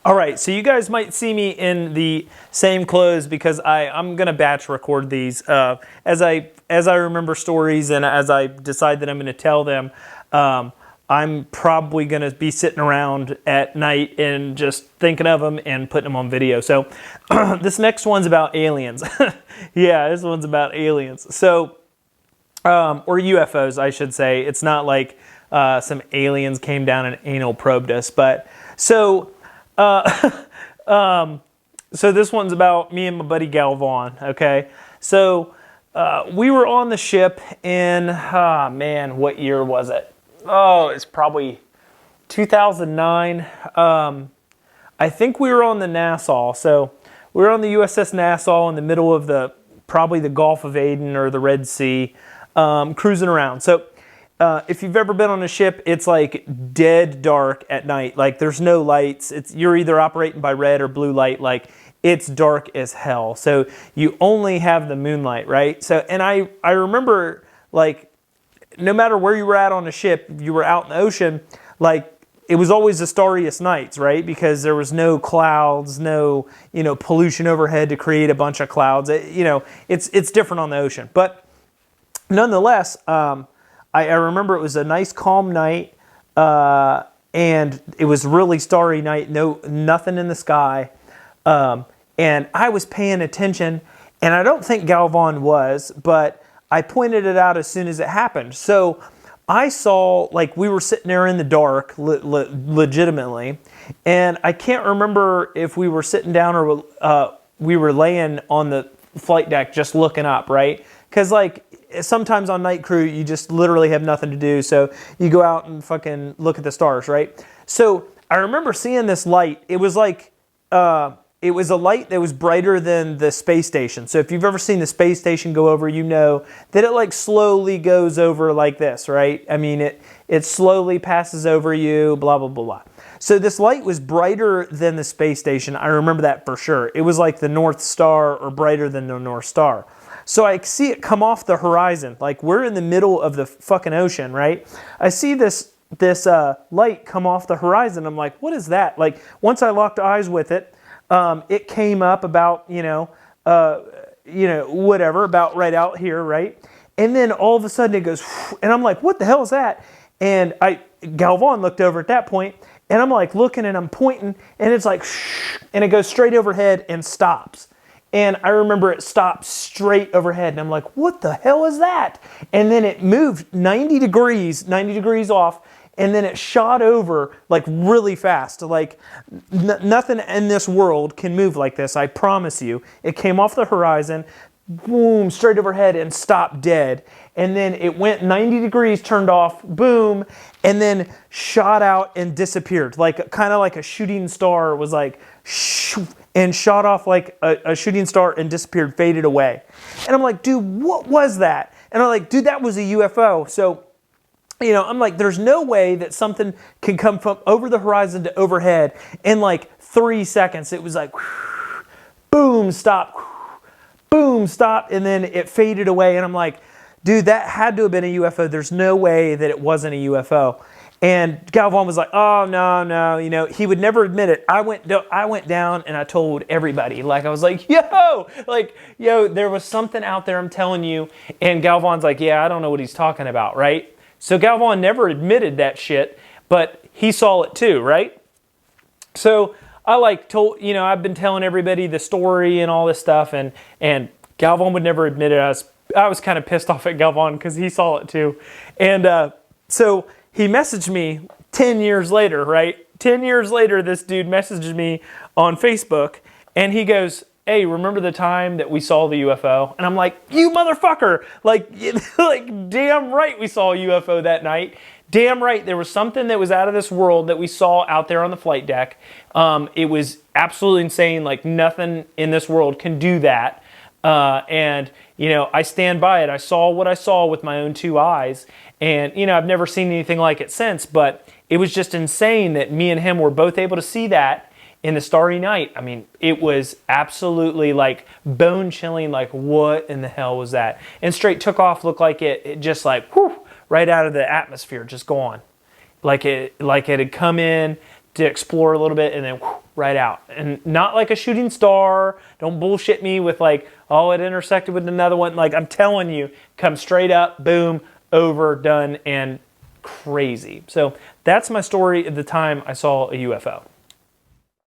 All right, so you guys might see me in the same clothes because I'm gonna batch record these as I remember stories and as I decide that I'm gonna tell them. I'm probably gonna be sitting around at night and just thinking of them and putting them on video. So this next one's about aliens. Yeah, this one's about aliens. So or UFOs, I should say. It's not like some aliens came down and anal probed us, but so. So this one's about me and my buddy Galvan, okay? So we were on the ship in, man, what year was it? Oh, it's probably 2009. I think we were on the Nassau. So we were on the USS Nassau in the middle of probably the Gulf of Aden or the Red Sea, cruising around. So if you've ever been on a ship, it's like dead dark at night. Like there's no lights. You're either operating by red or blue light. Like it's dark as hell. So you only have the moonlight, right? So, and I remember like no matter where you were at on a ship, if you were out in the ocean, like it was always the starriest nights, right? Because there was no clouds, no, pollution overhead to create a bunch of clouds. It's different on the ocean. But nonetheless, I remember it was a nice calm night, and it was really starry night, nothing in the sky, and I was paying attention, and I don't think Galvan was, but I pointed it out as soon as it happened. So I saw, like, we were sitting there in the dark, legitimately, and I can't remember if we were sitting down or we were laying on the flight deck just looking up, right? Because, like, sometimes on night crew, you just literally have nothing to do. So you go out and fucking look at the stars, right? So I remember seeing this light. It was like, it was a light that was brighter than the space station. So if you've ever seen the space station go over, you know that it like slowly goes over like this, right? I mean, it slowly passes over you, blah, blah, blah, blah. So this light was brighter than the space station. I remember that for sure. It was like the North Star or brighter than the North Star. So I see it come off the horizon. Like we're in the middle of the fucking ocean, right? I see this light come off the horizon. I'm like, what is that? Like once I locked eyes with it, it came up about, whatever, about right out here, right? And then all of a sudden it goes, and I'm like, what the hell is that? And Galvan looked over at that point, and I'm like looking and I'm pointing, and it's like, and it goes straight overhead and stops. And I remember it stopped straight overhead. And I'm like, what the hell is that? And then it moved 90 degrees off. And then it shot over like really fast. Like nothing in this world can move like this. I promise you. It came off the horizon, boom, straight overhead and stopped dead. And then it went 90 degrees, turned off, boom, and then shot out and disappeared. Like kind of like a shooting star was like, shoo, and shot off like a shooting star and disappeared, faded away. And I'm like, dude, what was that? And I'm like, dude, that was a UFO. So, I'm like, there's no way that something can come from over the horizon to overhead in like 3 seconds. It was like, boom, stop, boom, stop, and then it faded away. And I'm like, dude, that had to have been a UFO. There's no way that it wasn't a UFO. And Galvan was like, oh, no, he would never admit it. I went down and I told everybody. Like, I was like, yo, there was something out there, I'm telling you. And Galvan's like, yeah, I don't know what he's talking about, right? So Galvan never admitted that shit, but he saw it too, right? So I I've been telling everybody the story and all this stuff, and Galvan would never admit it. I was kind of pissed off at Galvan because he saw it too. And so he messaged me 10 years later, right? 10 years later, this dude messaged me on Facebook, and he goes, hey, remember the time that we saw the UFO? And I'm like, you motherfucker! Like damn right we saw a UFO that night. Damn right, there was something that was out of this world that we saw out there on the flight deck. It was absolutely insane. Like nothing in this world can do that. And I stand by it. I saw what I saw with my own 2 eyes. And, I've never seen anything like it since, but it was just insane that me and him were both able to see that in the starry night. I mean, it was absolutely like bone chilling, like what in the hell was that? And straight took off, looked like it just like, whew, right out of the atmosphere, just gone. Like it had come in to explore a little bit and then whew, right out. And not like a shooting star. Don't bullshit me with like, oh, it intersected with another one. Like, I'm telling you, come straight up, boom, over, done, and crazy. So that's my story at the time I saw a UFO.